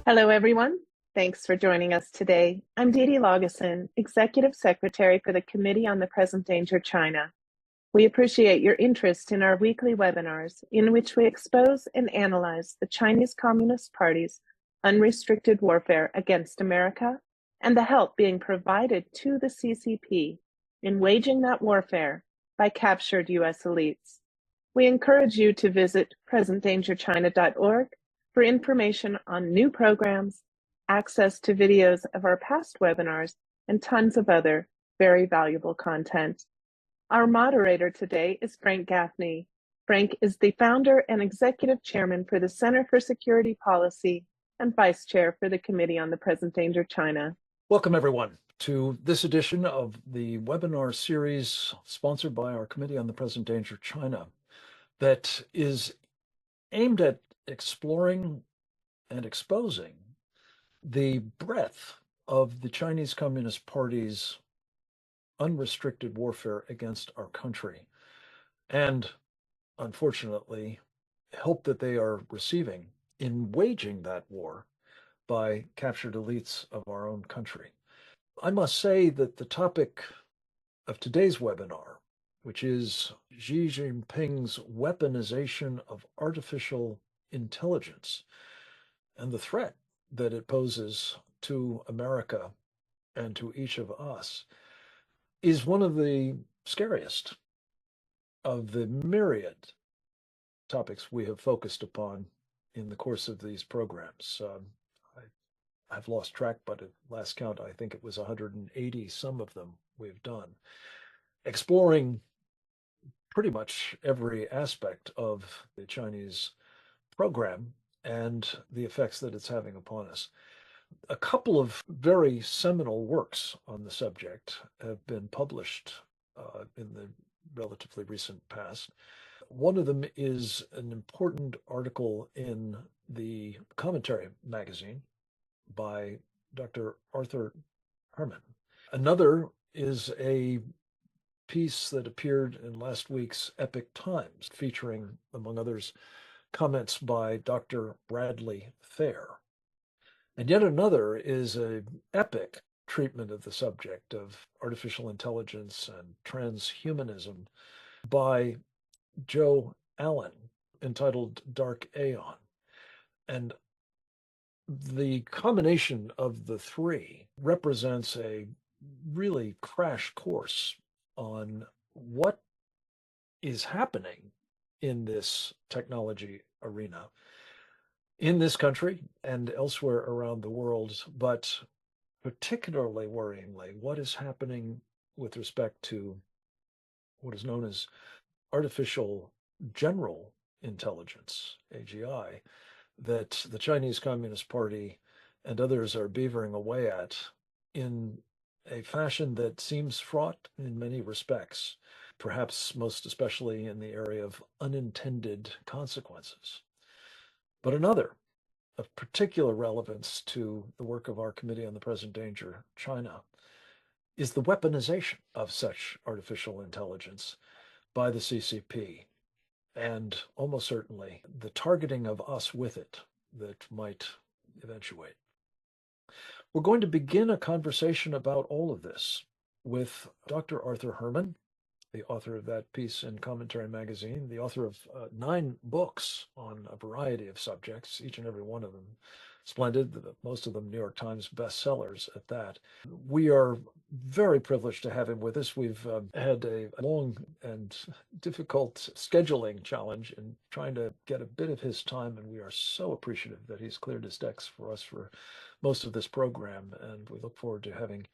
Hello, everyone. Thanks for joining us today. I'm Dee Dee Laugesen, Executive Secretary for the Committee on the Present Danger China. We appreciate your interest in our weekly webinars in which we expose and analyze the Chinese Communist Party's unrestricted warfare against America and the help being provided to the CCP in waging that warfare by captured U.S. elites. We encourage you to visit presentdangerchina.org for information on new programs, access to videos of our past webinars, and tons of other very valuable content. Our moderator today is Frank Gaffney. Frank is the founder and executive chairman for the Center for Security Policy and vice chair for the Committee on the Present Danger China. Welcome, everyone, to this edition of the webinar series sponsored by our Committee on the Present Danger China that is aimed at exploring and exposing the breadth of the Chinese Communist Party's unrestricted warfare against our country, and unfortunately, help that they are receiving in waging that war by captured elites of our own country. I must say that the topic of today's webinar, which is Xi Jinping's weaponization of artificial intelligence and the threat that it poses to America and to each of us, is one of the scariest of the myriad topics we have focused upon in the course of these programs. I've lost track, but at last count, I think it was 180, some of them we've done, exploring pretty much every aspect of the Chinese program and the effects that it's having upon us. A couple of very seminal works on the subject have been published in the relatively recent past. One of them is an important article in the Commentary magazine by Dr. Arthur Herman. Another is a piece that appeared in last week's Epoch Times, featuring, among others, comments by Dr. Bradley Fair. And yet another is an epic treatment of the subject of artificial intelligence and transhumanism by Joe Allen, entitled Dark Aeon. And the combination of the three represents a really crash course on what is happening in this technology arena in this country and elsewhere around the world, but particularly worryingly, what is happening with respect to what is known as artificial general intelligence, AGI, that the Chinese Communist Party and others are beavering away at in a fashion that seems fraught in many respects, perhaps most especially in the area of unintended consequences. But another of particular relevance to the work of our Committee on the Present Danger China is the weaponization of such artificial intelligence by the CCP, and almost certainly the targeting of us with it that might eventuate. We're going to begin a conversation about all of this with Dr. Arthur Herman, the author of that piece in Commentary magazine, the author of 9 books on a variety of subjects, each and every one of them splendid, most of them New York Times bestsellers at that. We are very privileged to have him with us. We've had a long and difficult scheduling challenge in trying to get a bit of his time, and we are so appreciative that he's cleared his decks for us for most of this program, and we look forward to having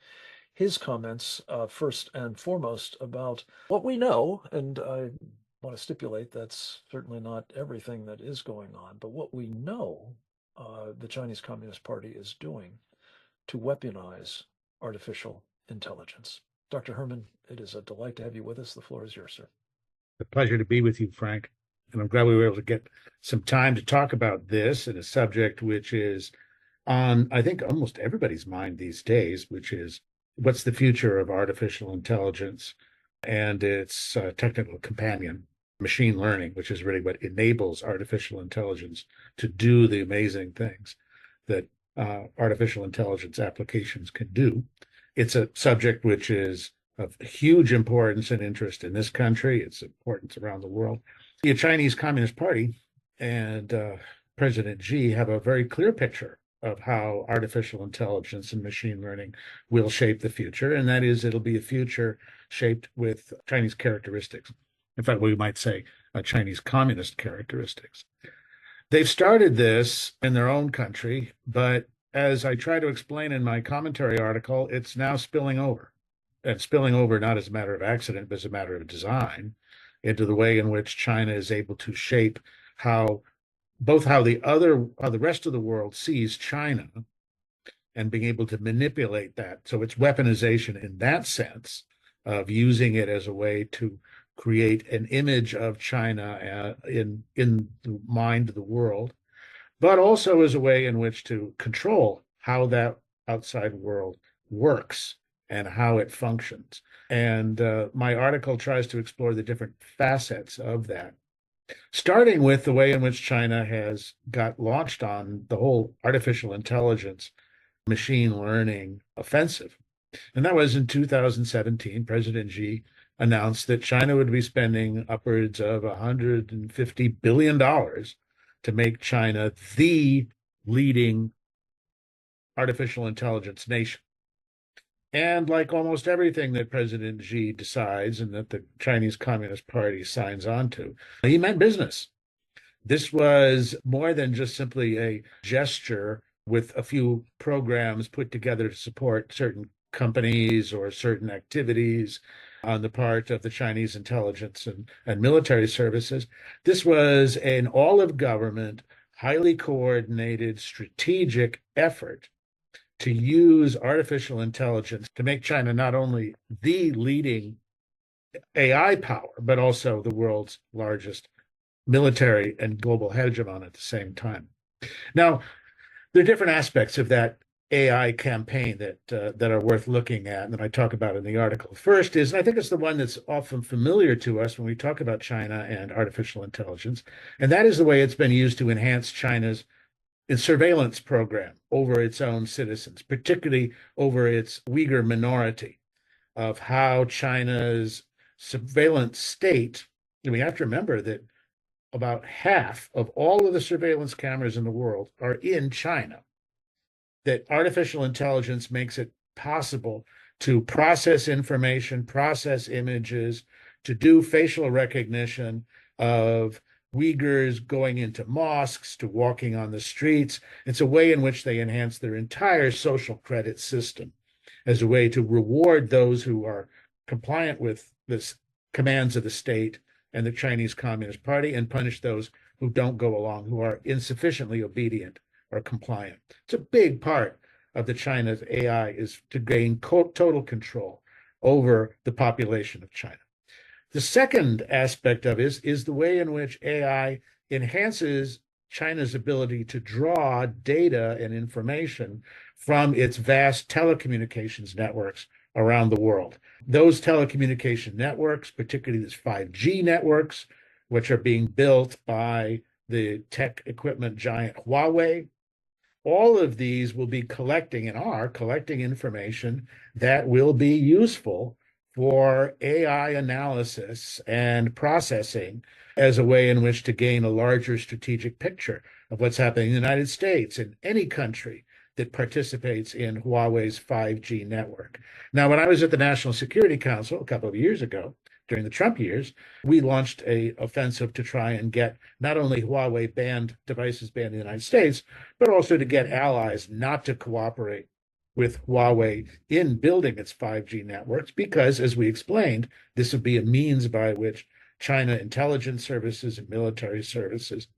his comments first and foremost about what we know, and I want to stipulate that's certainly not everything that is going on, but what we know the Chinese Communist Party is doing to weaponize artificial intelligence. Dr. Herman, it is a delight to have you with us. The floor is yours, sir. A pleasure to be with you, Frank. And I'm glad we were able to get some time to talk about this and a subject which is on, I think, almost everybody's mind these days, which is what's the future of artificial intelligence and its technical companion, machine learning, which is really what enables artificial intelligence to do the amazing things that artificial intelligence applications can do. It's a subject which is of huge importance and interest in this country. It's importance around the world. The Chinese Communist Party and President Xi have a very clear picture of how artificial intelligence and machine learning will shape the future. And that is, it'll be a future shaped with Chinese characteristics. In fact, we might say Chinese communist characteristics. They've started this in their own country, but as I try to explain in my commentary article, it's now spilling over. And spilling over not as a matter of accident, but as a matter of design into the way in which China is able to shape how the rest of the world sees China and being able to manipulate that. So it's weaponization in that sense of using it as a way to create an image of China in the mind of the world, but also as a way in which to control how that outside world works and how it functions. And my article tries to explore the different facets of that, starting with the way in which China has got launched on the whole artificial intelligence, machine learning offensive. And that was in 2017. President Xi announced that China would be spending upwards of $150 billion to make China the leading artificial intelligence nation. And like almost everything that President Xi decides and that the Chinese Communist Party signs on to, he meant business. This was more than just simply a gesture with a few programs put together to support certain companies or certain activities on the part of the Chinese intelligence and military services. This was an all-of-government, highly coordinated, strategic effort to use artificial intelligence to make China not only the leading AI power, but also the world's largest military and global hegemon at the same time. Now, there are different aspects of that AI campaign that are worth looking at, and that I talk about in the article. First is, and I think it's the one that's often familiar to us when we talk about China and artificial intelligence, and that is the way it's been used to enhance China's surveillance program over its own citizens, particularly over its Uyghur minority, of how China's surveillance state, and we have to remember that about half of all of the surveillance cameras in the world are in China, that artificial intelligence makes it possible to process information, process images, to do facial recognition of Uyghurs going into mosques, to walking on the streets. It's a way in which they enhance their entire social credit system as a way to reward those who are compliant with the commands of the state and the Chinese Communist Party, and punish those who don't go along, who are insufficiently obedient or compliant. It's a big part of the China's AI is to gain total control over the population of China. The second aspect of it is the way in which AI enhances China's ability to draw data and information from its vast telecommunications networks around the world. Those telecommunication networks, particularly these 5G networks, which are being built by the tech equipment giant Huawei, all of these will be collecting and are collecting information that will be useful for AI analysis and processing as a way in which to gain a larger strategic picture of what's happening in the United States and any country that participates in Huawei's 5G network. Now, when I was at the National Security Council a couple of years ago, during the Trump years, we launched an offensive to try and get not only Huawei banned devices banned in the United States, but also to get allies not to cooperate with Huawei in building its 5G networks, because, as we explained, this would be a means by which China intelligence services and military services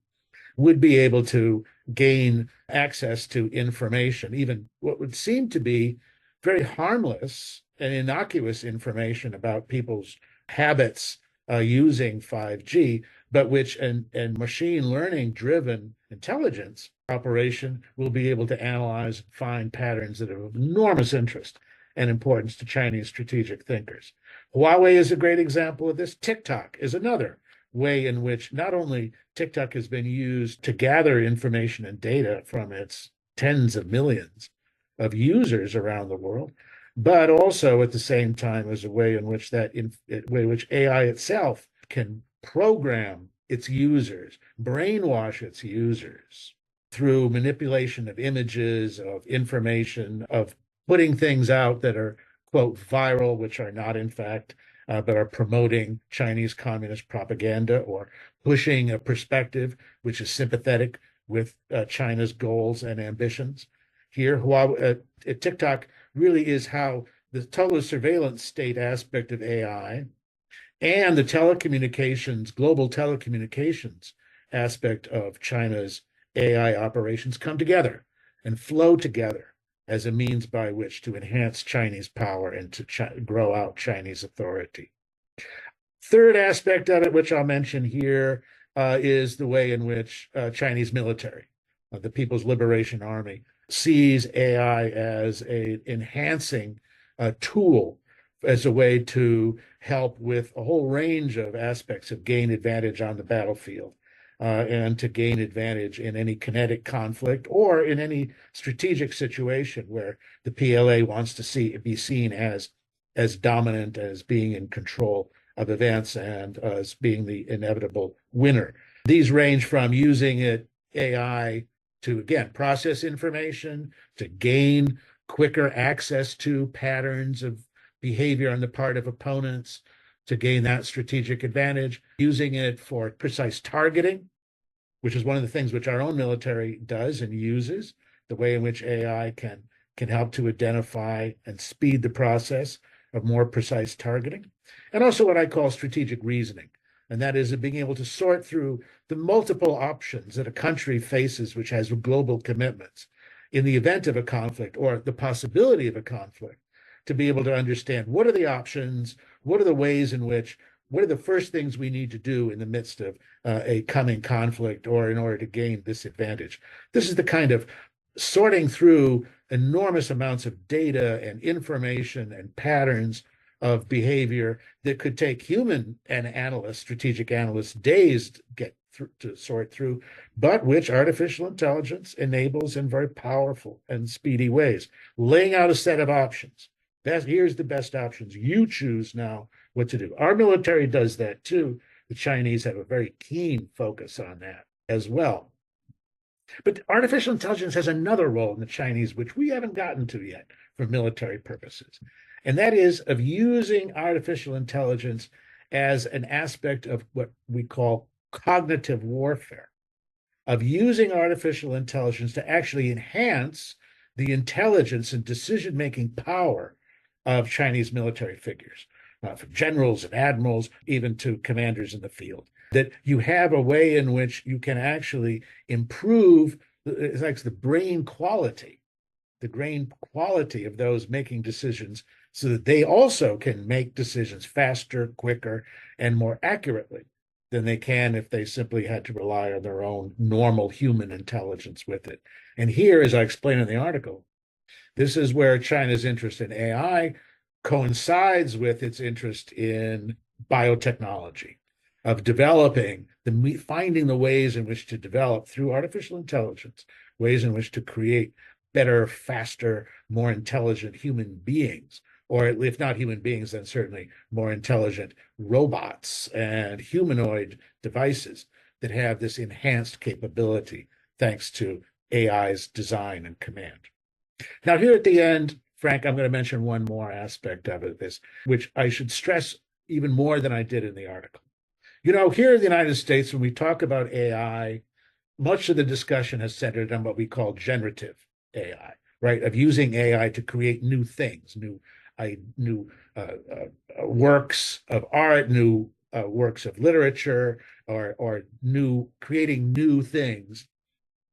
would be able to gain access to information, even what would seem to be very harmless and innocuous information about people's habits using 5G, but which and machine learning driven intelligence operation will be able to analyze and find patterns that are of enormous interest and importance to Chinese strategic thinkers. Huawei is a great example of this. TikTok is another way in which not only TikTok has been used to gather information and data from its tens of millions of users around the world, but also at the same time as a way in which AI itself can program its users, brainwash its users through manipulation of images, of information, of putting things out that are, quote, viral, which are not in fact, but are promoting Chinese communist propaganda or pushing a perspective which is sympathetic with China's goals and ambitions. Here, TikTok really is how the total surveillance state aspect of AI and the global telecommunications aspect of China's AI operations come together and flow together as a means by which to enhance Chinese power and to grow out Chinese authority. Third aspect of it, which I'll mention here, is the way in which Chinese military, the People's Liberation Army, sees AI as an enhancing tool, as a way to help with a whole range of aspects of gain advantage on the battlefield, and to gain advantage in any kinetic conflict or in any strategic situation where the PLA wants to be seen as dominant, as being in control of events, and as being the inevitable winner. These range from using AI to, again, process information, to gain quicker access to patterns of behavior on the part of opponents, to gain that strategic advantage, using it for precise targeting, which is one of the things which our own military does and uses, the way in which AI can help to identify and speed the process of more precise targeting, and also what I call strategic reasoning. And that is being able to sort through the multiple options that a country faces, which has global commitments in the event of a conflict or the possibility of a conflict, to be able to understand what are the options, what are the ways in which, what are the first things we need to do in the midst of a coming conflict or in order to gain this advantage. This is the kind of sorting through enormous amounts of data and information and patterns of behavior that could take human and strategic analysts, days to sort through, but which artificial intelligence enables in very powerful and speedy ways, laying out a set of options. Here's the best options. You choose now what to do. Our military does that too. The Chinese have a very keen focus on that as well. But artificial intelligence has another role in the Chinese, which we haven't gotten to yet for military purposes. And that is of using artificial intelligence as an aspect of what we call cognitive warfare, of using artificial intelligence to actually enhance the intelligence and decision-making power of Chinese military figures, from generals and admirals, even to commanders in the field. That you have a way in which you can actually improve the brain quality of those making decisions, so that they also can make decisions faster, quicker, and more accurately than they can if they simply had to rely on their own normal human intelligence with it. And here, as I explain in the article, this is where China's interest in AI coincides with its interest in biotechnology, of finding the ways in which to develop through artificial intelligence, ways in which to create better, faster, more intelligent human beings, or if not human beings, then certainly more intelligent robots and humanoid devices that have this enhanced capability thanks to AI's design and command. Now, here at the end, Frank, I'm going to mention one more aspect of it, which I should stress even more than I did in the article. Here in the United States, when we talk about AI, much of the discussion has centered on what we call generative AI, right? Of using AI to create new things, new works of art, new works of literature, or creating new things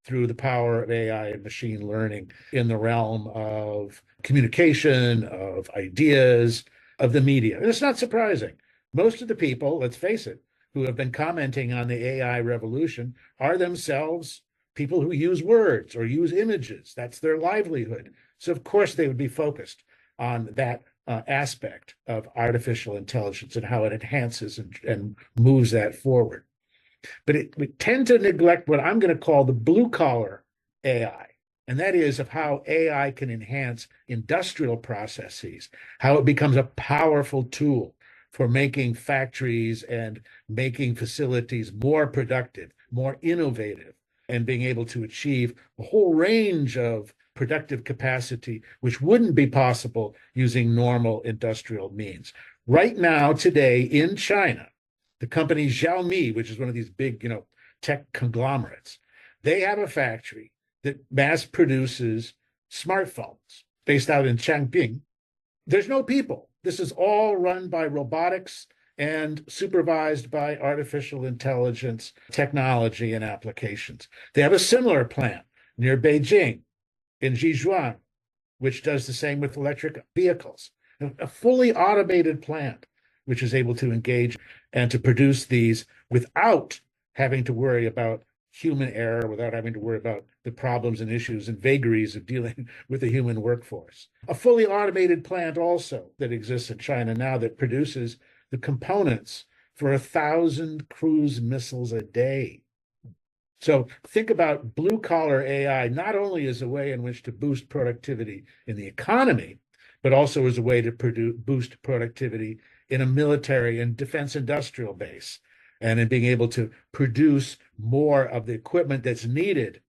through the power of AI and machine learning in the realm of communication, of ideas, of the media. And it's not surprising. Most of the people, let's face it, who have been commenting on the AI revolution are themselves people who use words or use images. That's their livelihood. So of course they would be focused on that aspect of artificial intelligence and how it enhances and moves that forward. But we tend to neglect what I'm going to call the blue collar AI, and that is of how AI can enhance industrial processes, how it becomes a powerful tool for making factories and making facilities more productive, more innovative, and being able to achieve a whole range of productive capacity, which wouldn't be possible using normal industrial means. Right now, today in China, the company Xiaomi, which is one of these big, tech conglomerates, they have a factory that mass produces smartphones based out in Changping. There's no people. This is all run by robotics and supervised by artificial intelligence technology and applications. They have a similar plant near Beijing in Zhejiang, which does the same with electric vehicles. A fully automated plant, which is able to engage and to produce these without having to worry about human error, without having to worry about the problems and issues and vagaries of dealing with a human workforce. A fully automated plant also that exists in China now that produces the components for 1,000 cruise missiles a day. So think about blue collar AI not only as a way in which to boost productivity in the economy, but also as a way to boost productivity in a military and defense industrial base, and in being able to produce more of the equipment that's needed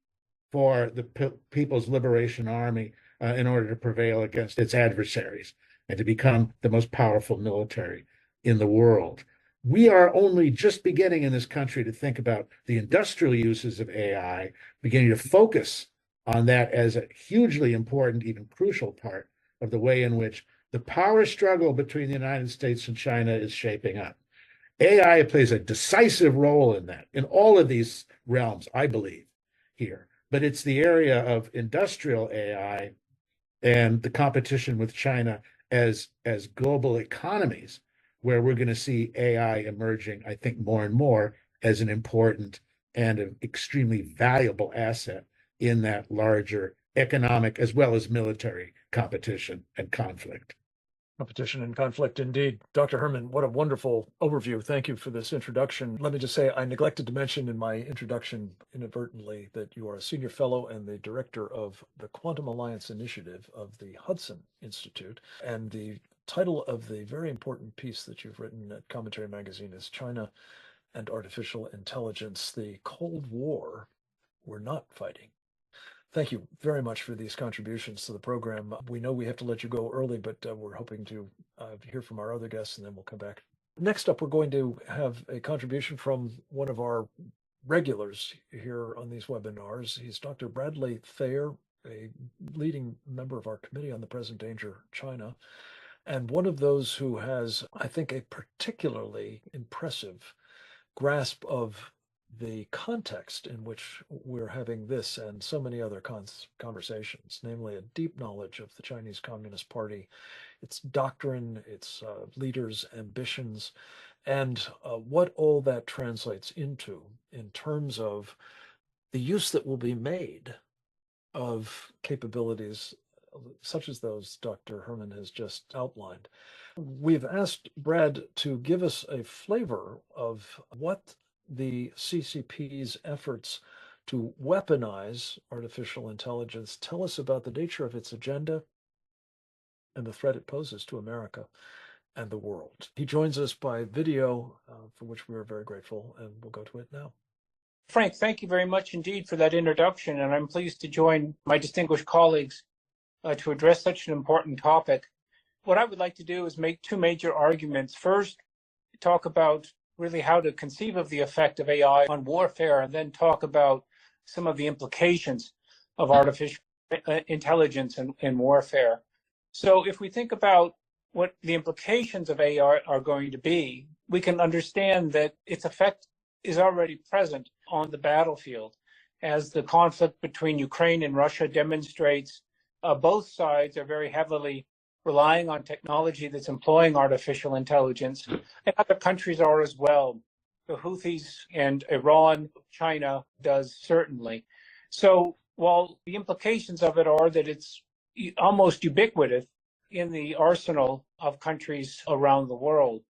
for the People's Liberation Army in order to prevail against its adversaries and to become the most powerful military in the world. We are only just beginning in this country to think about the industrial uses of AI, beginning to focus on that as a hugely important, even crucial part of the way in which the power struggle between the United States and China is shaping up. AI plays a decisive role in that, in all of these realms, I believe, here. But it's the area of industrial AI and the competition with China as global economies where we're going to see AI emerging, I think, more and more as an important and an extremely valuable asset in that larger economic as well as military competition and conflict. Competition and conflict, indeed. Dr. Herman, what a wonderful overview. Thank you for this introduction. Let me just say, I neglected to mention in my introduction inadvertently that you are a senior fellow and the director of the Quantum Alliance Initiative of the Hudson Institute. And the title of the very important piece that you've written at Commentary Magazine is China and Artificial Intelligence, the Cold War We're Not Fighting. Thank you very much for these contributions to the program. We know we have to let you go early, but we're hoping to hear from our other guests, and then we'll come back. Next up, we're going to have a contribution from one of our regulars here on these webinars. He's Dr. Bradley Thayer, a leading member of our Committee on the Present Danger China, and one of those who has, I think, a particularly impressive grasp of the context in which we're having this and so many other conversations, namely a deep knowledge of the Chinese Communist Party, its doctrine, its leaders' ambitions, and what all that translates into in terms of the use that will be made of capabilities such as those Dr. Herman has just outlined. We've asked Brad to give us a flavor of what the CCP's efforts to weaponize artificial intelligence tell us about the nature of its agenda and the threat it poses to America and the world. He joins us by video, for which we are very grateful, and we'll go to it now. Frank, thank you very much indeed for that introduction, and I'm pleased to join my distinguished colleagues to address such an important topic. What I would like to do is make two major arguments. First, talk about really how to conceive of the effect of AI on warfare, and then talk about some of the implications of artificial intelligence in warfare. So if we think about what the implications of AI are going to be, we can understand that its effect is already present on the battlefield. As the conflict between Ukraine and Russia demonstrates, both sides are very heavily relying on technology that's employing artificial intelligence, and other countries are as well. The Houthis and Iran, China does certainly. So while the implications of it are that it's almost ubiquitous in the arsenal of countries around the world,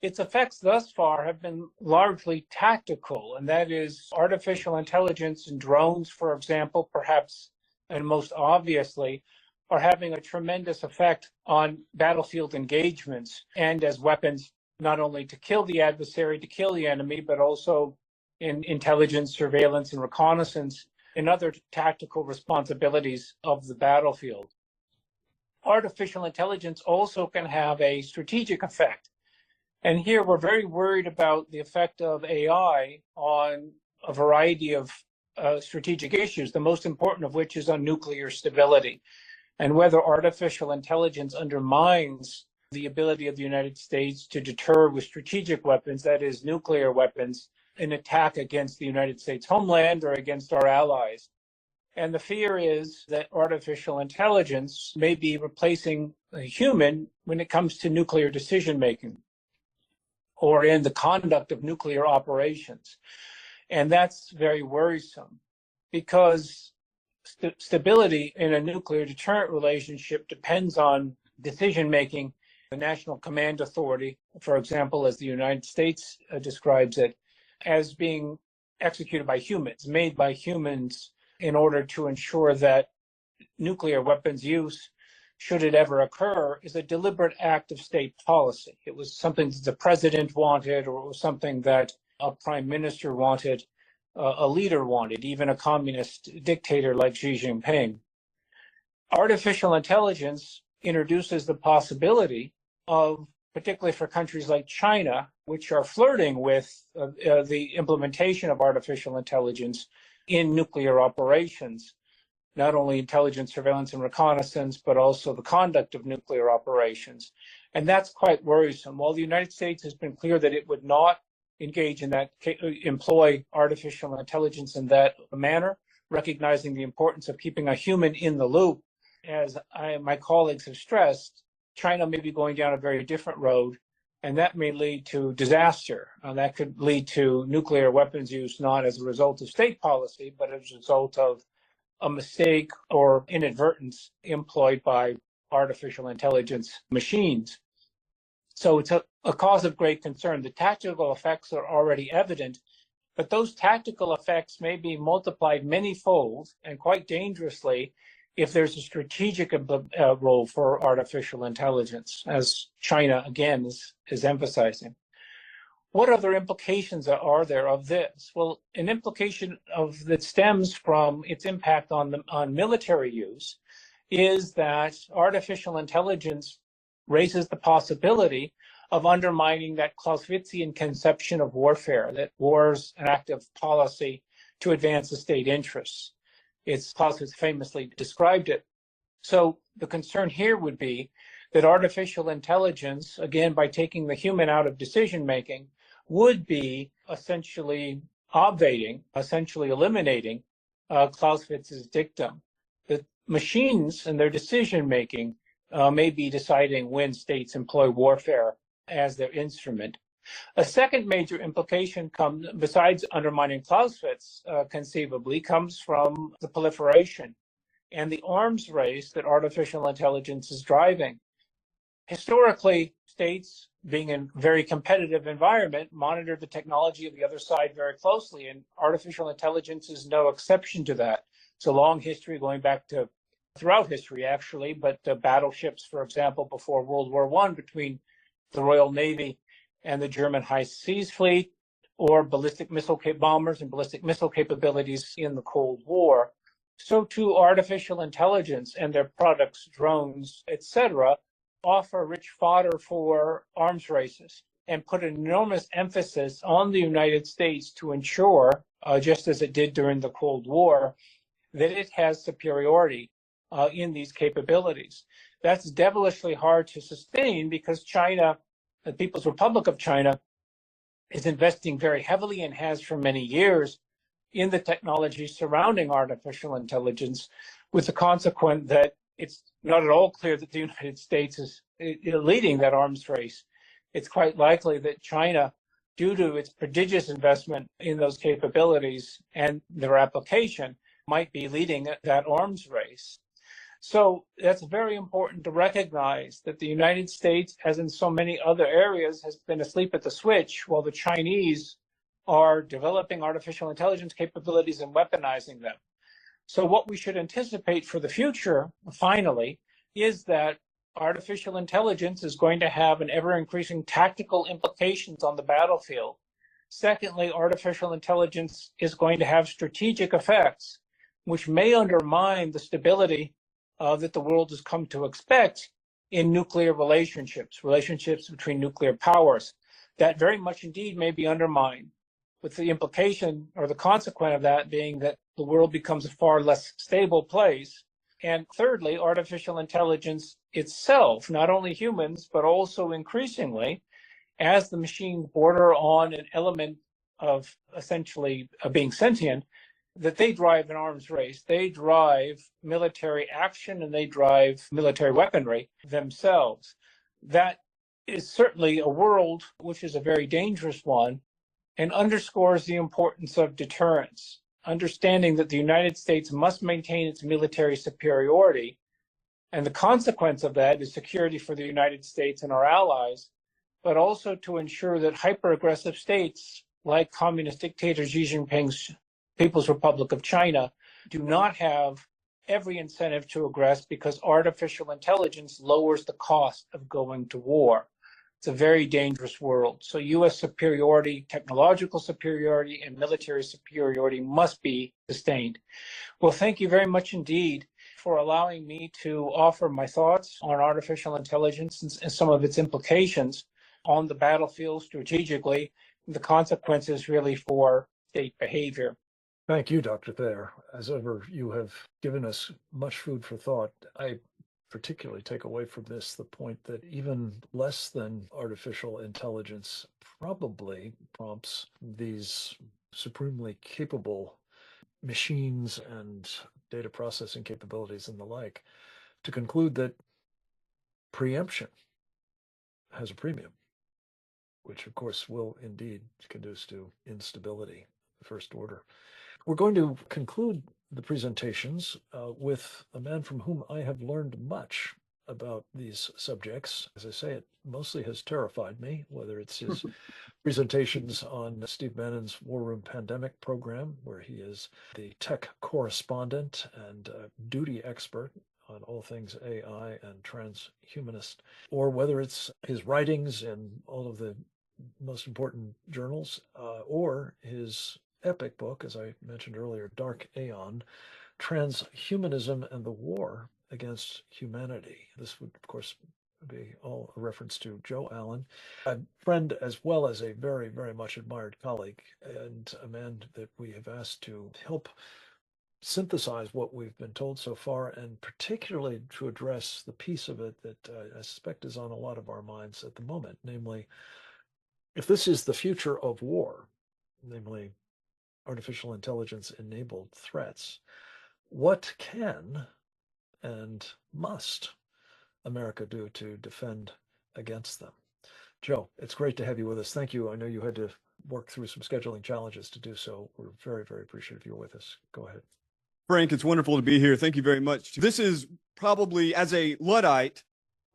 its effects thus far have been largely tactical, and that is artificial intelligence and drones, for example, perhaps and most obviously, are having a tremendous effect on battlefield engagements and as weapons, not only to kill the adversary, to kill the enemy, but also in intelligence, surveillance, and reconnaissance, and other tactical responsibilities of the battlefield. Artificial intelligence also can have a strategic effect. And here we're very worried about the effect of AI on a variety of strategic issues, the most important of which is on nuclear stability, and whether artificial intelligence undermines the ability of the United States to deter with strategic weapons, that is, nuclear weapons, an attack against the United States homeland or against our allies. And the fear is that artificial intelligence may be replacing a human when it comes to nuclear decision making or in the conduct of nuclear operations. And that's very worrisome because stability in a nuclear deterrent relationship depends on decision making. The National Command Authority, for example, as the United States describes it, as being executed by humans, made by humans, in order to ensure that nuclear weapons use, should it ever occur, is a deliberate act of state policy. It was something that the president wanted, or it was something that a prime minister wanted, a leader wanted, even a communist dictator like Xi Jinping. Artificial intelligence introduces the possibility of, particularly for countries like China, which are flirting with the implementation of artificial intelligence in nuclear operations, not only intelligence, surveillance, and reconnaissance, but also the conduct of nuclear operations. And that's quite worrisome. While the United States has been clear that it would not engage in that, employ artificial intelligence in that manner, recognizing the importance of keeping a human in the loop, as my colleagues have stressed, China may be going down a very different road, and that may lead to disaster. That could lead to nuclear weapons use, not as a result of state policy, but as a result of a mistake or inadvertence employed by artificial intelligence machines. So it's a cause of great concern. The tactical effects are already evident, but those tactical effects may be multiplied many-fold and quite dangerously if there's a strategic role for artificial intelligence, as China, again, is emphasizing. What other implications are there of this? Well, an implication that stems from its impact on military use is that artificial intelligence raises the possibility of undermining that Clausewitzian conception of warfare, that war is an act of policy to advance the state interests. Clausewitz famously described it. So the concern here would be that artificial intelligence, again, by taking the human out of decision making, would be essentially obviating, essentially eliminating Clausewitz's dictum. The machines and their decision making may be deciding when states employ warfare as their instrument. A second major implication besides undermining Clausewitz, conceivably, comes from the proliferation and the arms race that artificial intelligence is driving. Historically, states, being in a very competitive environment, monitor the technology of the other side very closely, and artificial intelligence is no exception to that. It's a long history going back to throughout history, actually, but battleships, for example, before World War I between the Royal Navy and the German High Seas Fleet, or ballistic missile bombers and ballistic missile capabilities in the Cold War. So too, artificial intelligence and their products, drones, etc., offer rich fodder for arms races and put an enormous emphasis on the United States to ensure, just as it did during the Cold War, that it has superiority in these capabilities. That's devilishly hard to sustain because China, the People's Republic of China, is investing very heavily and has for many years in the technology surrounding artificial intelligence, with the consequence that it's not at all clear that the United States is leading that arms race. It's quite likely that China, due to its prodigious investment in those capabilities and their application, might be leading that arms race. So that's very important to recognize that the United States, as in so many other areas, has been asleep at the switch while the Chinese are developing artificial intelligence capabilities and weaponizing them. So what we should anticipate for the future, finally, is that artificial intelligence is going to have an ever-increasing tactical implications on the battlefield. Secondly, artificial intelligence is going to have strategic effects, which may undermine the stability that the world has come to expect in nuclear relationships between nuclear powers. That very much indeed may be undermined, with the implication or the consequence of that being that the world becomes a far less stable place. And thirdly, artificial intelligence itself, not only humans, but also increasingly, as the machines border on an element of essentially being sentient, that they drive an arms race. They drive military action and they drive military weaponry themselves. That is certainly a world which is a very dangerous one and underscores the importance of deterrence, understanding that the United States must maintain its military superiority. And the consequence of that is security for the United States and our allies, but also to ensure that hyper-aggressive states like communist dictator Xi Jinping's People's Republic of China do not have every incentive to aggress, because artificial intelligence lowers the cost of going to war. It's a very dangerous world. So U.S. superiority, technological superiority, and military superiority must be sustained. Well, thank you very much indeed for allowing me to offer my thoughts on artificial intelligence and some of its implications on the battlefield strategically, and the consequences really for state behavior. Thank you, Dr. Thayer. As ever, you have given us much food for thought. I particularly take away from this the point that even less than artificial intelligence probably prompts these supremely capable machines and data processing capabilities and the like to conclude that preemption has a premium, which of course will indeed conduce to instability, the first order. We're going to conclude the presentations with a man from whom I have learned much about these subjects. As I say, it mostly has terrified me, whether it's his presentations on Steve Bannon's War Room Pandemic program, where he is the tech correspondent and duty expert on all things AI and transhumanist, or whether it's his writings in all of the most important journals, or his epic book, as I mentioned earlier, Dark Aeon, Transhumanism and the War Against Humanity. This would, of course, be all a reference to Joe Allen, a friend as well as a very, very much admired colleague, and a man that we have asked to help synthesize what we've been told so far, and particularly to address the piece of it that I suspect is on a lot of our minds at the moment, namely, if this is the future of war, namely artificial intelligence-enabled threats, what can and must America do to defend against them? Joe, it's great to have you with us. Thank you. I know you had to work through some scheduling challenges to do so. We're very, very appreciative you're with us. Go ahead. Frank, it's wonderful to be here. Thank you very much. This is probably, as a Luddite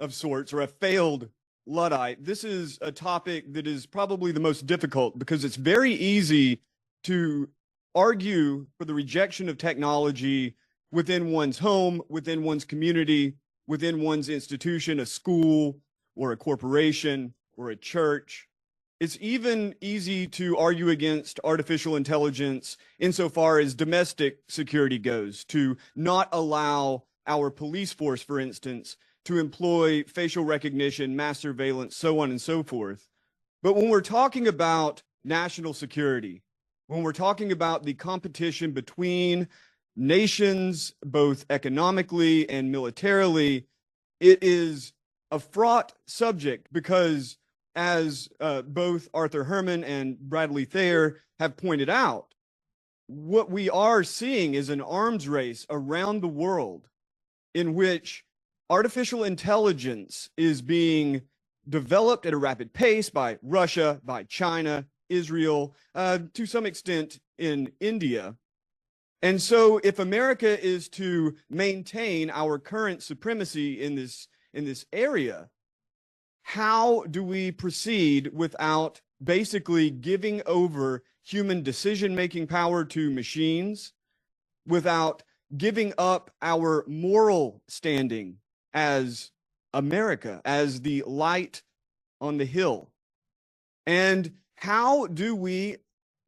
of sorts, or a failed Luddite, this is a topic that is probably the most difficult, because it's very easy to argue for the rejection of technology within one's home, within one's community, within one's institution, a school or a corporation or a church. It's even easy to argue against artificial intelligence insofar as domestic security goes, to not allow our police force, for instance, to employ facial recognition, mass surveillance, so on and so forth. But when we're talking about national security, when we're talking about the competition between nations, both economically and militarily, it is a fraught subject, because as both Arthur Herman and Bradley Thayer have pointed out, what we are seeing is an arms race around the world in which artificial intelligence is being developed at a rapid pace by Russia, by China, Israel, to some extent in India. And so if America is to maintain our current supremacy in this area, how do we proceed without basically giving over human decision-making power to machines, without giving up our moral standing as America, as the light on the hill. And how do we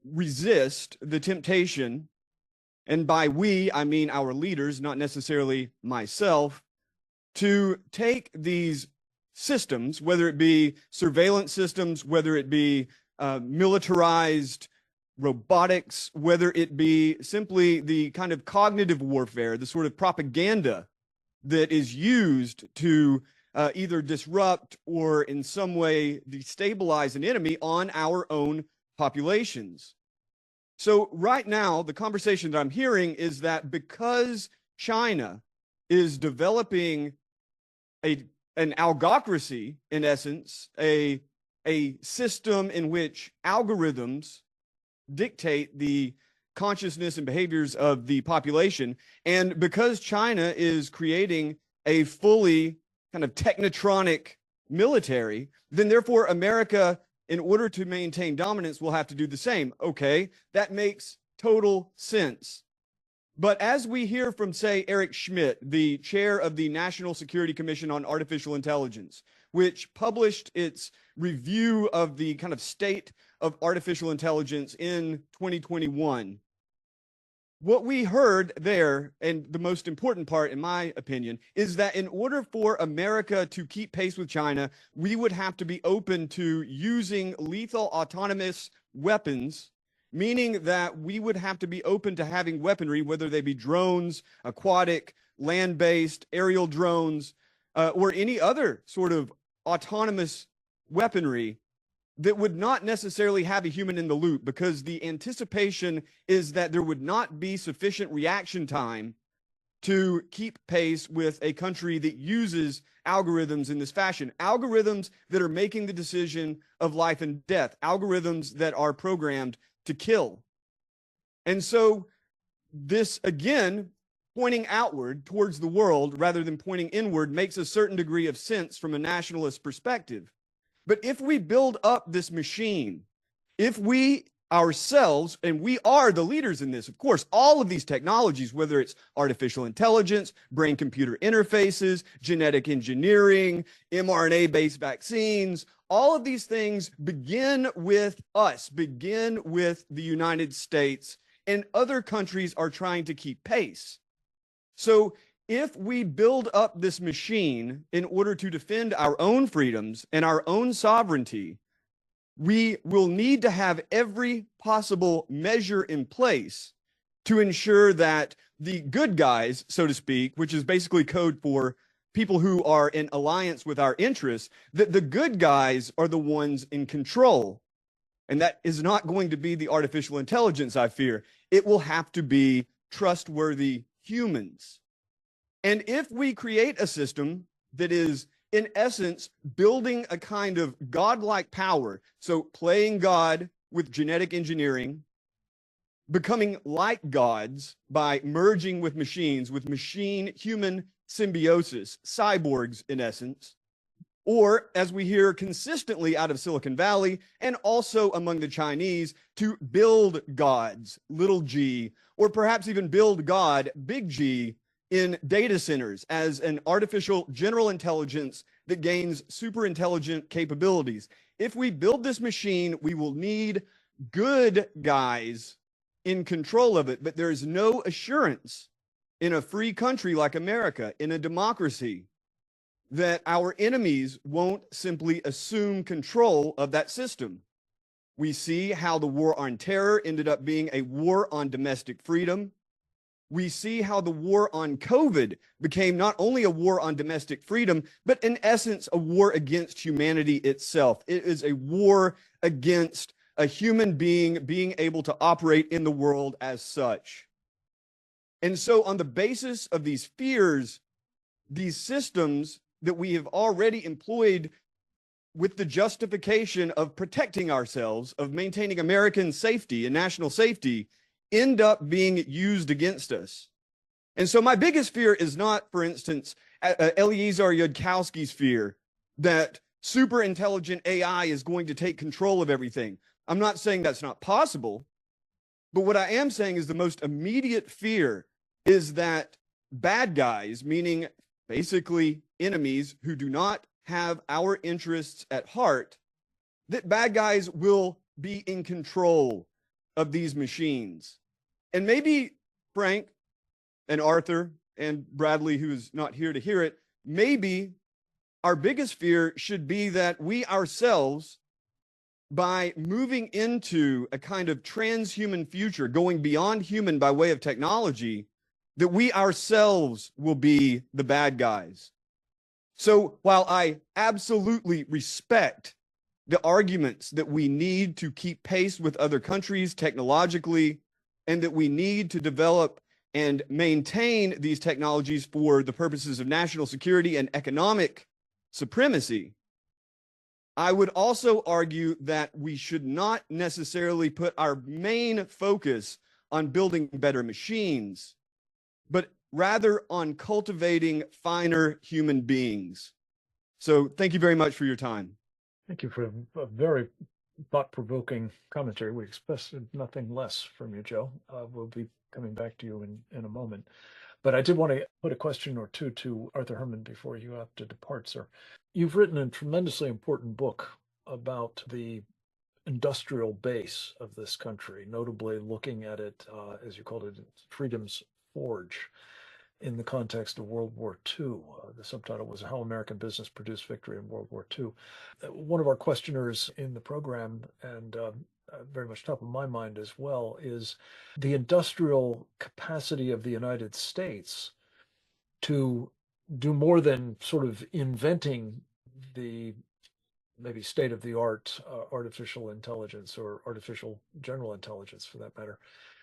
resist the temptation? And by we, I mean our leaders, not necessarily myself, to take these systems, whether it be surveillance systems, whether it be militarized robotics, whether it be simply the kind of cognitive warfare, the sort of propaganda that is used to either disrupt or in some way destabilize an enemy on our own populations. So right now, the conversation that I'm hearing is that because China is developing an algocracy, in essence, a system in which algorithms dictate the consciousness and behaviors of the population, and because China is creating a fully kind of technotronic military, then therefore America, in order to maintain dominance, will have to do the same. Okay, that makes total sense. But as we hear from, say, Eric Schmidt, the chair of the National Security Commission on Artificial Intelligence, which published its review of the kind of state of artificial intelligence in 2021, what we heard there, and the most important part, in my opinion, is that in order for America to keep pace with China, we would have to be open to using lethal autonomous weapons, meaning that we would have to be open to having weaponry, whether they be drones, aquatic, land-based, aerial drones, or any other sort of autonomous weaponry that would not necessarily have a human in the loop, because the anticipation is that there would not be sufficient reaction time to keep pace with a country that uses algorithms in this fashion, algorithms that are making the decision of life and death, algorithms that are programmed to kill. And so this, again, pointing outward towards the world rather than pointing inward, makes a certain degree of sense from a nationalist perspective. But if we build up this machine, if we ourselves, and we are the leaders in this, of course, all of these technologies, whether it's artificial intelligence, brain-computer interfaces, genetic engineering, mRNA-based vaccines, all of these things begin with us, begin with the United States, and other countries are trying to keep pace. So if we build up this machine in order to defend our own freedoms and our own sovereignty, we will need to have every possible measure in place to ensure that the good guys, so to speak, which is basically code for people who are in alliance with our interests, that the good guys are the ones in control. And that is not going to be the artificial intelligence, I fear. It will have to be trustworthy humans. And if we create a system that is, in essence, building a kind of godlike power, so playing God with genetic engineering, becoming like gods by merging with machines, with machine-human symbiosis, cyborgs in essence, or as we hear consistently out of Silicon Valley and also among the Chinese, to build gods, little g, or perhaps even build God, big G, in data centers as an artificial general intelligence that gains super intelligent capabilities. If we build this machine, we will need good guys in control of it, but there is no assurance in a free country like America, in a democracy, that our enemies won't simply assume control of that system. We see how the war on terror ended up being a war on domestic freedom. We see how the war on COVID became not only a war on domestic freedom, but in essence, a war against humanity itself. It is a war against a human being able to operate in the world as such. And so on the basis of these fears, these systems that we have already employed with the justification of protecting ourselves, of maintaining American safety and national safety, end up being used against us. And so my biggest fear is not, for instance, Eliezer Yudkowsky's fear that super intelligent AI is going to take control of everything. I'm not saying that's not possible, but what I am saying is the most immediate fear is that bad guys, meaning basically enemies who do not have our interests at heart, that bad guys will be in control of these machines. And maybe Frank and Arthur and Bradley, who is not here to hear it, maybe our biggest fear should be that we ourselves, by moving into a kind of transhuman future, going beyond human by way of technology, that we ourselves will be the bad guys. So while I absolutely respect the arguments that we need to keep pace with other countries technologically, and that we need to develop and maintain these technologies for the purposes of national security and economic supremacy, I would also argue that we should not necessarily put our main focus on building better machines, but rather on cultivating finer human beings. So thank you very much for your time. Thank you for a very thought-provoking commentary. We expected nothing less from you, Joe. We'll be coming back to you in a moment. But I did want to put a question or two to Arthur Herman before you have to depart, sir. You've written a tremendously important book about the industrial base of this country, notably looking at it, as you called it, Freedom's Forge, in the context of World War II. The subtitle was How American Business Produced Victory in World War II. One of our questioners in the program, and very much top of my mind as well, is the industrial capacity of the United States to do more than sort of inventing the maybe state-of-the-art artificial intelligence or artificial general intelligence for that matter.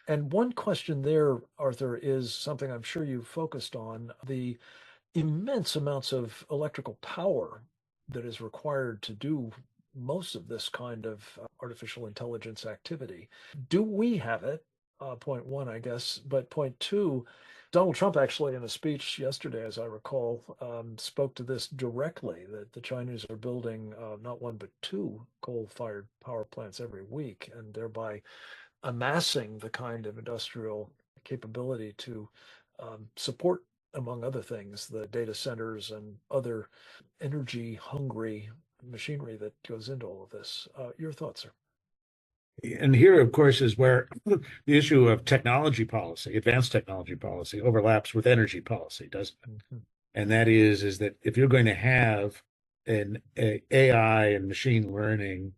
And one question there, Arthur, is something I'm sure you focused on, the immense amounts of electrical power that is required to do most of this kind of artificial intelligence activity. Do we have it? Point one, I guess. But point two, Donald Trump actually in a speech yesterday, as I recall, spoke to this directly, that the Chinese are building not one but two coal-fired power plants every week, and thereby amassing the kind of industrial capability to support, among other things, the data centers and other energy-hungry machinery that goes into all of this. Your thoughts, sir? And here, of course, is where the issue of technology policy, advanced technology policy, overlaps with energy policy, doesn't it? Mm-hmm. And that is that if you're going to have an AI and machine learning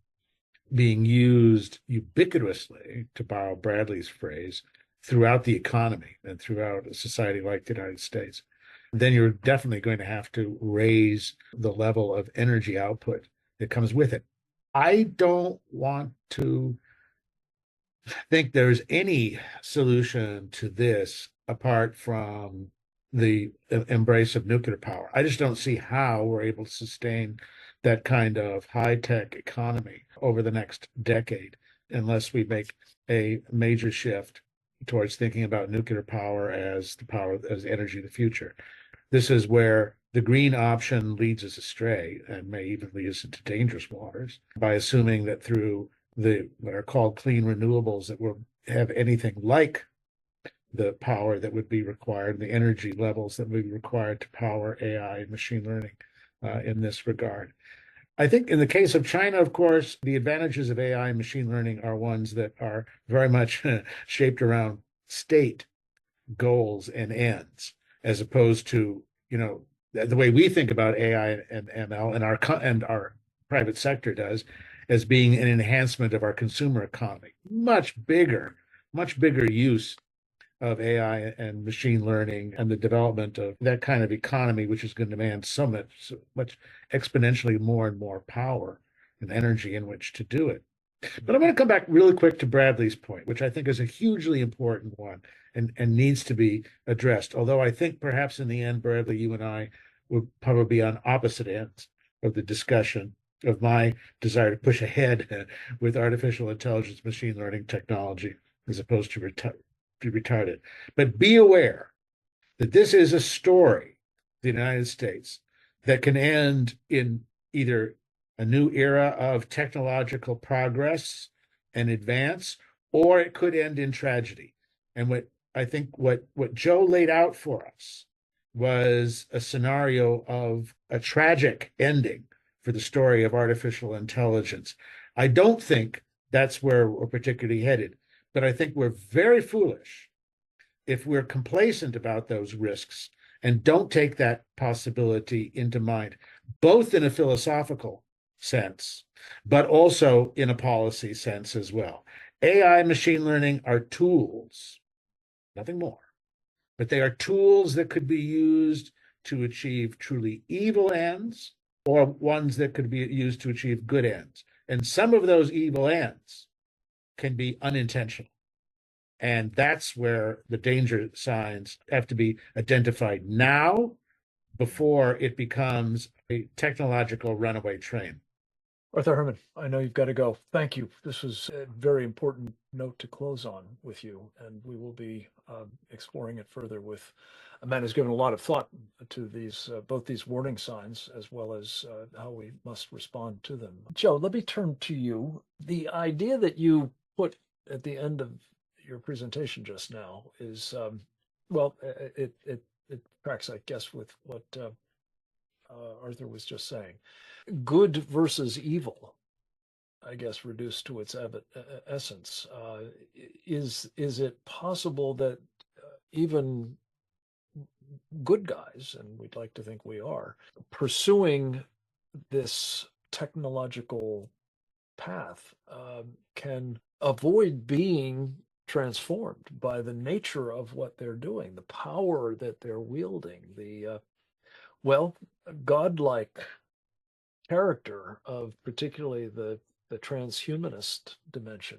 being used ubiquitously, to borrow Bradley's phrase, throughout the economy and throughout a society like the United States, then you're definitely going to have to raise the level of energy output that comes with it. I don't want to think there's any solution to this apart from the embrace of nuclear power. I just don't see how we're able to sustain that kind of high-tech economy over the next decade unless we make a major shift towards thinking about nuclear power as the power, as energy of the future. This is where the green option leads us astray and may even lead us into dangerous waters by assuming that through what are called clean renewables that will have anything like the power that would be required, the energy levels that would be required to power AI and machine learning in this regard. I think in the case of China, of course, the advantages of AI and machine learning are ones that are very much shaped around state goals and ends, as opposed to, the way we think about AI and ML and our private sector does, as being an enhancement of our consumer economy. Much bigger use of AI and machine learning and the development of that kind of economy, which is going to demand so much exponentially more and more power and energy in which to do it. But I'm going to come back really quick to Bradley's point, which I think is a hugely important one and needs to be addressed. Although I think perhaps in the end, Bradley, you and I will probably be on opposite ends of the discussion of my desire to push ahead with artificial intelligence, machine learning technology, as opposed to be retarded. But be aware that this is a story, the United States, that can end in either a new era of technological progress and advance, or it could end in tragedy. And what I think what Joe laid out for us was a scenario of a tragic ending for the story of artificial intelligence. I don't think that's where we're particularly headed, but I think we're very foolish if we're complacent about those risks and don't take that possibility into mind, both in a philosophical sense, but also in a policy sense as well. AI and machine learning are tools, nothing more, but they are tools that could be used to achieve truly evil ends or ones that could be used to achieve good ends. And some of those evil ends can be unintentional. And that's where the danger signs have to be identified now before it becomes a technological runaway train. Arthur Herman, I know you've got to go. Thank you. This was a very important note to close on with you, and we will be exploring it further with a man who's given a lot of thought to these, both these warning signs as well as how we must respond to them. Joe, let me turn to you. The idea that you put at the end of your presentation just now is, well, it tracks, I guess, with what Arthur was just saying. Good versus evil, I guess, reduced to its essence. Is it possible that even good guys, and we'd like to think we are, pursuing this technological path can avoid being transformed by the nature of what they're doing, the power that they're wielding, the well, godlike character of particularly the transhumanist dimension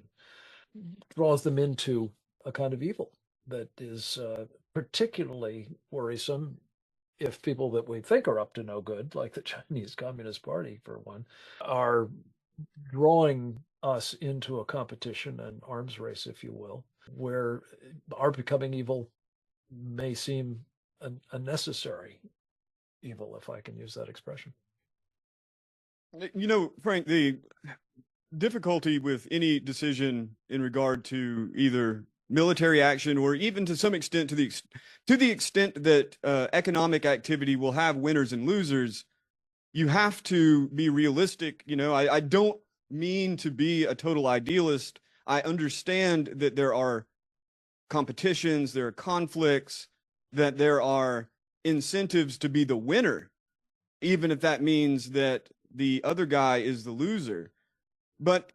draws them into a kind of evil that is particularly worrisome if people that we think are up to no good, like the Chinese Communist Party, for one, are drawing us into a competition, an arms race, if you will, where our becoming evil may seem a necessary evil, if I can use that expression. You know, Frank, the difficulty with any decision in regard to either military action or even to some extent to the extent that economic activity will have winners and losers, you have to be realistic. You know, I don't mean to be a total idealist. I understand that there are competitions, there are conflicts, that there are incentives to be the winner, even if that means that the other guy is the loser. But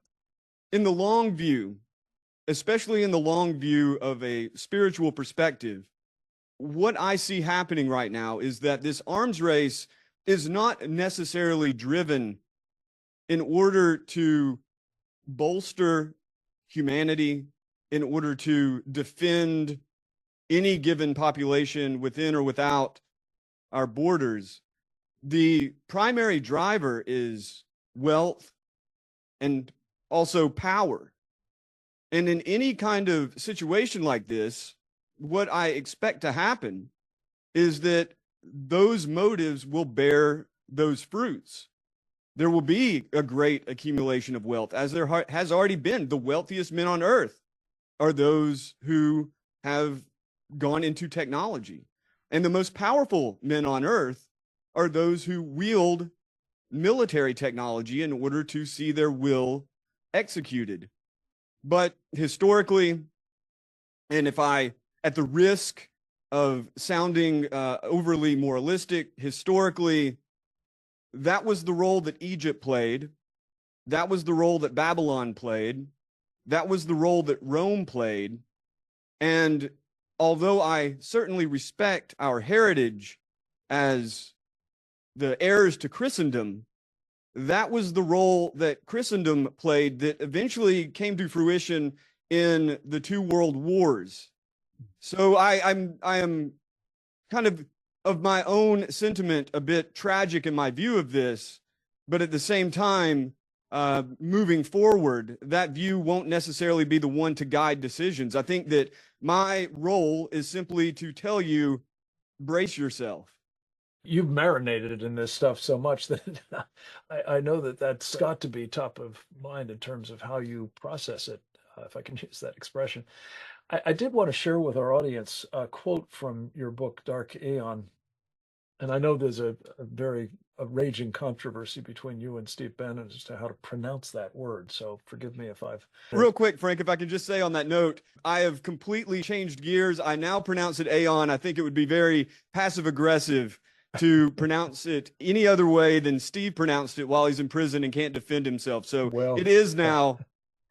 in the long view, especially in the long view of a spiritual perspective, what I see happening right now is that this arms race is not necessarily driven in order to bolster humanity, in order to defend any given population within or without our borders. The primary driver is wealth and also power. And in any kind of situation like this, what I expect to happen is that those motives will bear those fruits. There will be a great accumulation of wealth, as there has already been. The wealthiest men on earth are those who have gone into technology. And the most powerful men on earth are those who wield military technology in order to see their will executed. But historically, and if I, at the risk of sounding overly moralistic, historically, that was the role that Egypt played. That was the role that Babylon played. That was the role that Rome played. And although I certainly respect our heritage as the heirs to Christendom, that was the role that Christendom played that eventually came to fruition in the two world wars. So I am kind of my own sentiment a bit tragic in my view of this, but at the same time, moving forward, that view won't necessarily be the one to guide decisions. I think that my role is simply to tell you, brace yourself. You've marinated in this stuff so much that I know that that's got to be top of mind in terms of how you process it, if I can use that expression. I did want to share with our audience a quote from your book, Dark Aeon. And I know there's a raging controversy between you and Steve Bannon as to how to pronounce that word. So forgive me if I've. Real quick, Frank, if I can just say on that note, I have completely changed gears. I now pronounce it Aeon. I think it would be very passive aggressive to pronounce it any other way than Steve pronounced it while he's in prison and can't defend himself. So Well, it is now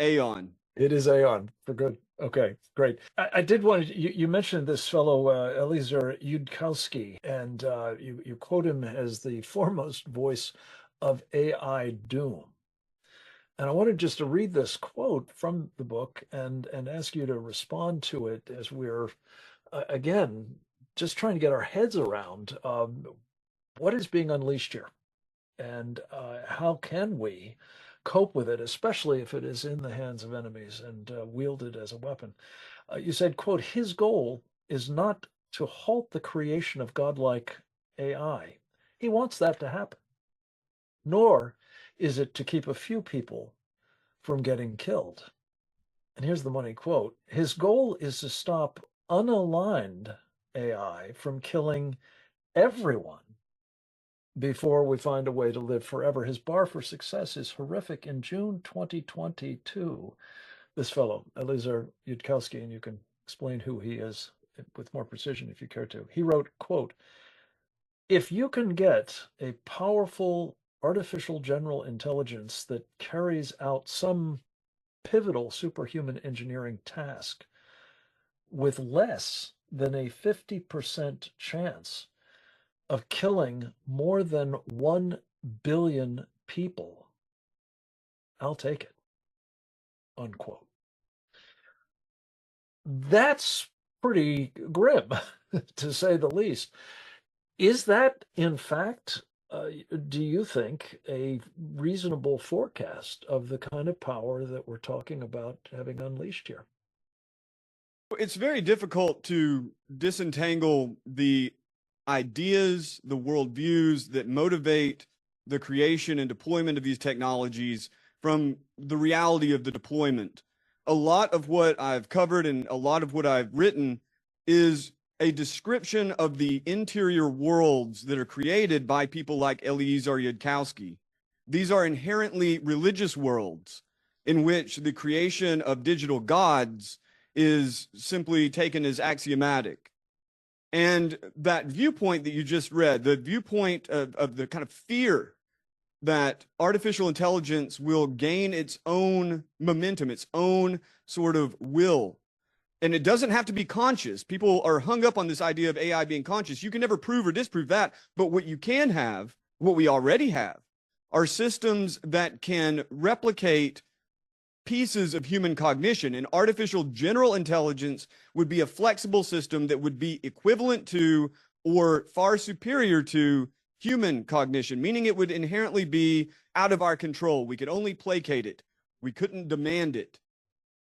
Aeon. It is Aeon for good. Okay, great. I did want to, you mentioned this fellow, Eliezer Yudkowsky, and you quote him as the foremost voice of AI doom. And I wanted just to read this quote from the book and ask you to respond to it as we're, again, just trying to get our heads around what is being unleashed here and how can we cope with it, especially if it is in the hands of enemies and wielded as a weapon. You said, quote, his goal is not to halt the creation of godlike AI. He wants that to happen. Nor is it to keep a few people from getting killed. And here's the money quote. His goal is to stop unaligned AI from killing everyone before we find a way to live forever. His bar for success is horrific. In June 2022, this fellow, Eliezer Yudkowsky, and you can explain who he is with more precision if you care to, he wrote, quote, if you can get a powerful artificial general intelligence that carries out some pivotal superhuman engineering task with less than a 50% chance of killing more than 1 billion people, I'll take it, unquote. That's pretty grim, to say the least. Is that, in fact, do you think, a reasonable forecast of the kind of power that we're talking about having unleashed here? It's very difficult to disentangle the ideas, the worldviews that motivate the creation and deployment of these technologies from the reality of the deployment. A lot of what I've covered and a lot of what I've written is a description of the interior worlds that are created by people like Eliezer Yudkowsky. These are inherently religious worlds in which the creation of digital gods is simply taken as axiomatic. And that viewpoint that you just read, the viewpoint of the kind of fear that artificial intelligence will gain its own momentum, its own sort of will. And it doesn't have to be conscious. People are hung up on this idea of AI being conscious. You can never prove or disprove that. But what you can have, what we already have, are systems that can replicate pieces of human cognition. And artificial general intelligence would be a flexible system that would be equivalent to or far superior to human cognition, meaning it would inherently be out of our control. We could only placate it. We couldn't demand it.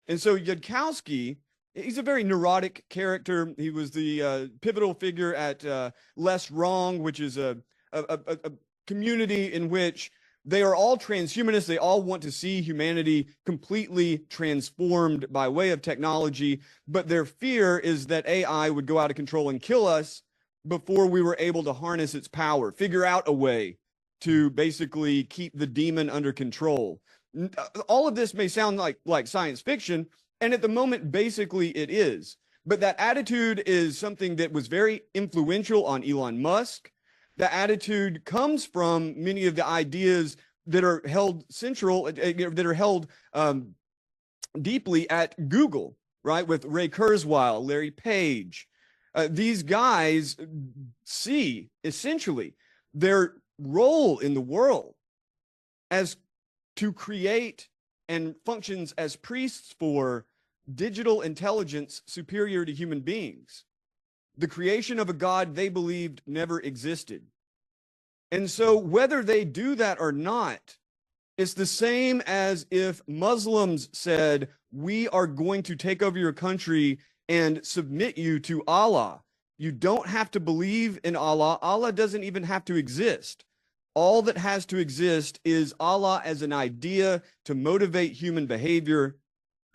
And so Yudkowsky, he's a very neurotic character. He was the pivotal figure at Less Wrong, which is a community in which they are all transhumanists. They all want to see humanity completely transformed by way of technology. But their fear is that AI would go out of control and kill us before we were able to harness its power, figure out a way to basically keep the demon under control. All of this may sound like science fiction, and at the moment, basically it is. But that attitude is something that was very influential on Elon Musk. The attitude comes from many of the ideas that are held central, that are held deeply at Google, right? With Ray Kurzweil, Larry Page. These guys see essentially their role in the world as to create and functions as priests for digital intelligence superior to human beings. The creation of a God they believed never existed. And so whether they do that or not, it's the same as if Muslims said, we are going to take over your country and submit you to Allah. You don't have to believe in Allah. Allah doesn't even have to exist. All that has to exist is Allah as an idea to motivate human behavior.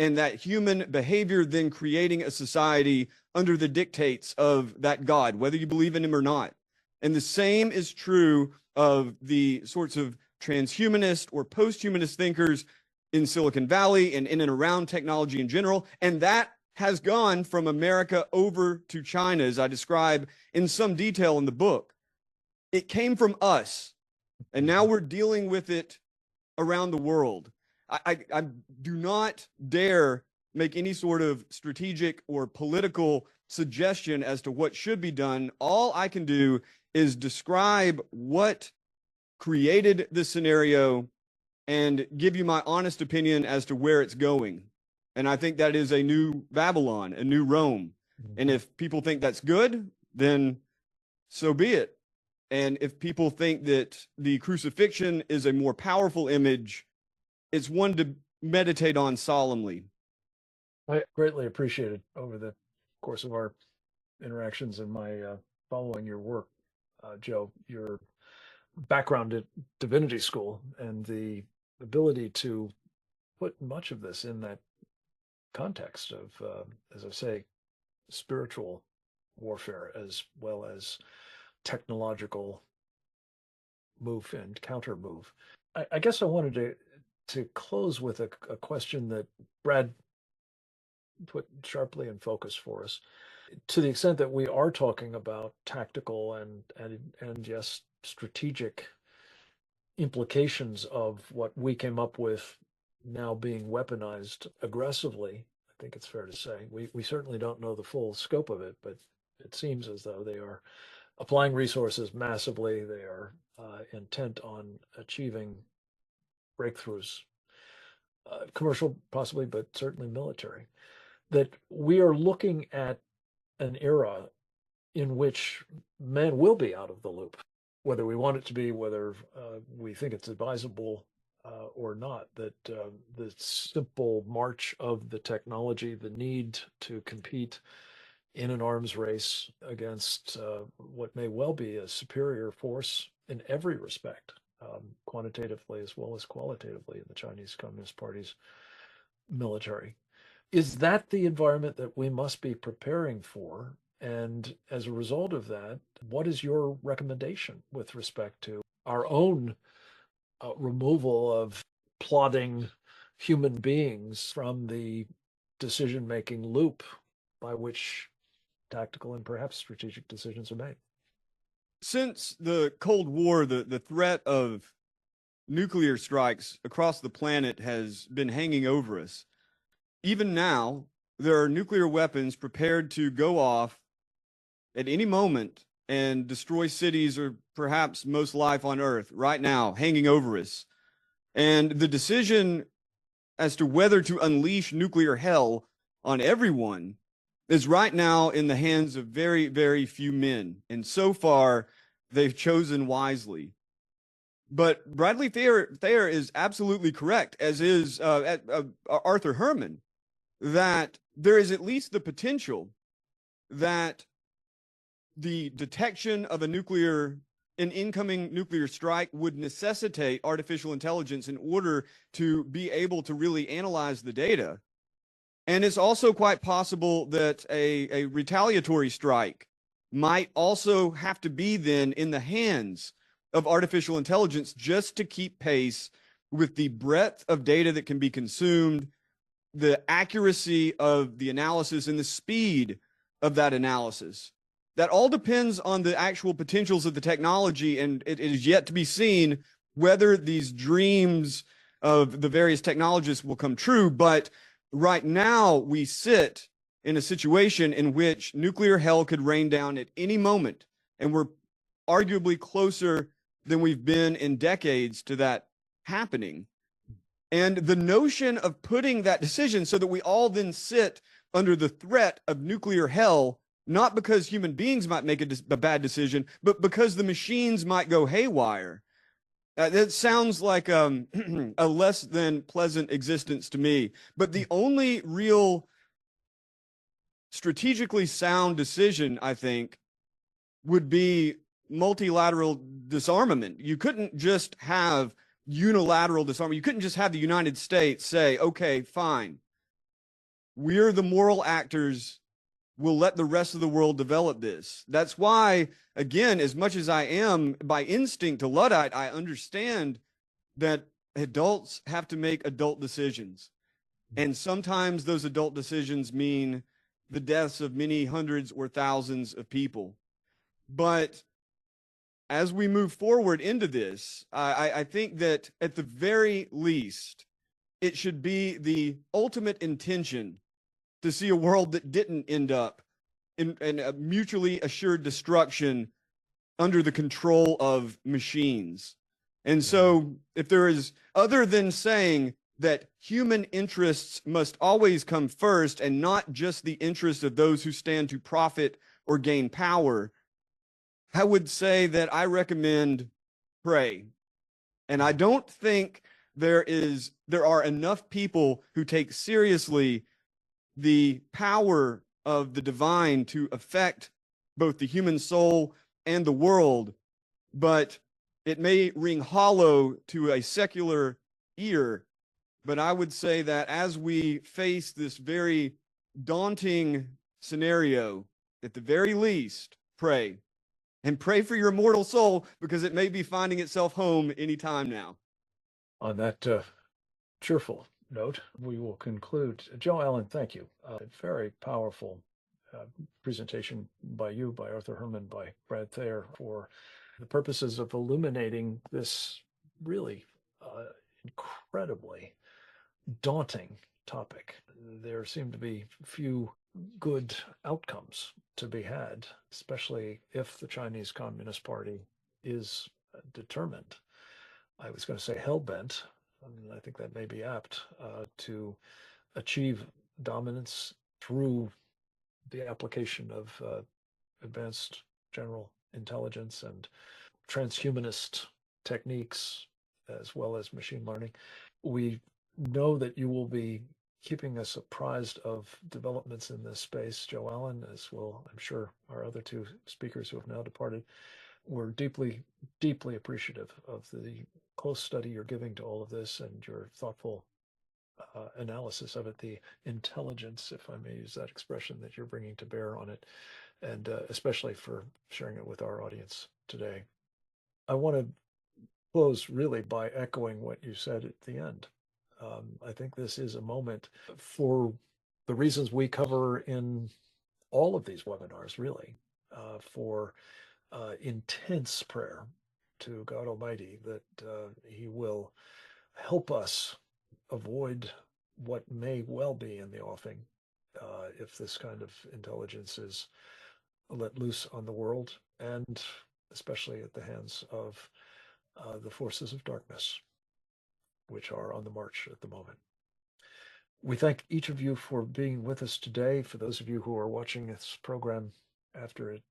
and that human behavior then creating a society under the dictates of that God, whether you believe in him or not. And the same is true of the sorts of transhumanist or post-humanist thinkers in Silicon Valley and in and around technology in general. And that has gone from America over to China, as I describe in some detail in the book. It came from us, and now we're dealing with it around the world. I do not dare make any sort of strategic or political suggestion as to what should be done. All I can do is describe what created this scenario and give you my honest opinion as to where it's going. And I think that is a new Babylon, a new Rome. And if people think that's good, then so be it. And if people think that the crucifixion is a more powerful image, it's one to meditate on solemnly. I greatly appreciated over the course of our interactions and my following your work, Joe, your background at divinity school and the ability to put much of this in that context of, as I say, spiritual warfare as well as technological move and counter move. I guess I wanted to close with a question that Brad put sharply in focus for us. To the extent that we are talking about tactical and yes, strategic implications of what we came up with now being weaponized aggressively, I think it's fair to say. We certainly don't know the full scope of it, but it seems as though they are applying resources massively. They are intent on achieving breakthroughs, commercial possibly, but certainly military. That we are looking at an era in which man will be out of the loop, whether we want it to be, whether we think it's advisable or not, that the simple march of the technology, the need to compete in an arms race against what may well be a superior force in every respect, quantitatively as well as qualitatively in the Chinese Communist Party's military. Is that the environment that we must be preparing for? And as a result of that, what is your recommendation with respect to our own removal of plodding human beings from the decision-making loop by which tactical and perhaps strategic decisions are made? Since the Cold War, the threat of nuclear strikes across the planet has been hanging over us. Even now, there are nuclear weapons prepared to go off at any moment and destroy cities or perhaps most life on Earth right now, hanging over us. And the decision as to whether to unleash nuclear hell on everyone is right now in the hands of very, very few men. And so far, they've chosen wisely. But Bradley Thayer is absolutely correct, as is Arthur Herman, that there is at least the potential that the detection of an incoming nuclear strike would necessitate artificial intelligence in order to be able to really analyze the data. And it's also quite possible that a retaliatory strike might also have to be then in the hands of artificial intelligence just to keep pace with the breadth of data that can be consumed, the accuracy of the analysis, and the speed of that analysis. That all depends on the actual potentials of the technology, and it is yet to be seen whether these dreams of the various technologists will come true. But right now, we sit in a situation in which nuclear hell could rain down at any moment, and we're arguably closer than we've been in decades to that happening. And the notion of putting that decision so that we all then sit under the threat of nuclear hell, not because human beings might make a bad decision, but because the machines might go haywire. That sounds like a less than pleasant existence to me. But the only real strategically sound decision, I think, would be multilateral disarmament. You couldn't just have unilateral disarmament. You couldn't just have the United States say, okay, fine, we're the moral actors. We'll let the rest of the world develop this. That's why, again, as much as I am by instinct a Luddite, I understand that adults have to make adult decisions. And sometimes those adult decisions mean the deaths of many hundreds or thousands of people. But as we move forward into this, I think that at the very least, it should be the ultimate intention to see a world that didn't end up in a mutually assured destruction under the control of machines. And so if there is, other than saying that human interests must always come first and not just the interests of those who stand to profit or gain power, I would say that I recommend pray. And I don't think there are enough people who take seriously the power of the divine to affect both the human soul and the world, but it may ring hollow to a secular ear. But I would say that as we face this very daunting scenario, at the very least, pray. And pray for your mortal soul, because it may be finding itself home anytime now. On that cheerful note, we will conclude. Joe Allen, thank you. A very powerful presentation by you, by Arthur Herman, by Brad Thayer, for the purposes of illuminating this really incredibly daunting topic. There seem to be few good outcomes to be had, especially if the Chinese Communist Party is determined, I was going to say hell-bent, I think that may be apt, to achieve dominance through the application of advanced general intelligence and transhumanist techniques, as well as machine learning. We know that you will be keeping us apprised of developments in this space, Joe Allen, as will, I'm sure, our other two speakers who have now departed. We're deeply, deeply appreciative of the close study you're giving to all of this and your thoughtful analysis of it, the intelligence, if I may use that expression, that you're bringing to bear on it, and especially for sharing it with our audience today. I want to close really by echoing what you said at the end. I think this is a moment, for the reasons we cover in all of these webinars, really, for intense prayer to God Almighty that He will help us avoid what may well be in the offing if this kind of intelligence is let loose on the world, and especially at the hands of the forces of darkness, which are on the march at the moment. We thank each of you for being with us today. For those of you who are watching this program after it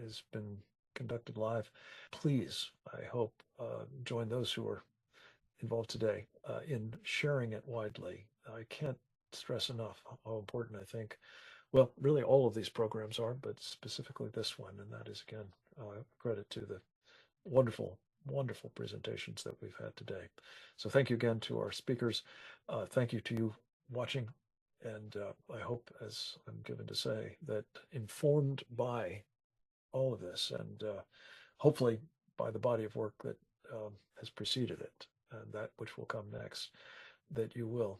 has been conducted live, please, I hope, join those who are involved today in sharing it widely. I can't stress enough how important I think, well, really all of these programs are, but specifically this one, and that is, again, credit to the wonderful presentations that we've had today. So thank you again to our speakers. Thank you to you watching. And I hope, as I'm given to say, that informed by all of this and hopefully by the body of work that has preceded it and that which will come next, that you will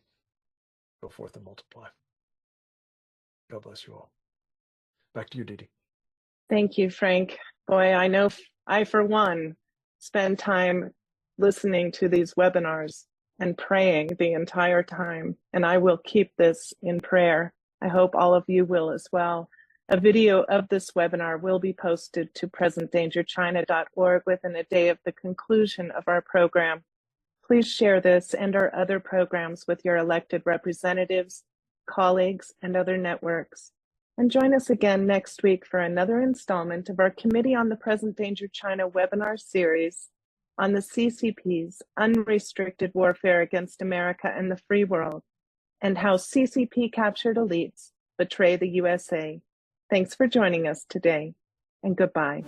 go forth and multiply. God bless you all. Back to you, Didi. Thank you, Frank. Boy, I know I, for one, spend time listening to these webinars and praying the entire time, and I will keep this in prayer. I hope all of you will as well. A video of this webinar will be posted to presentdangerchina.org within a day of the conclusion of our program. Please share this and our other programs with your elected representatives, colleagues, and other networks. And join us again next week for another installment of our Committee on the Present Danger China webinar series on the CCP's unrestricted warfare against America and the free world, and how CCP captured elites betray the USA. Thanks for joining us today, and goodbye.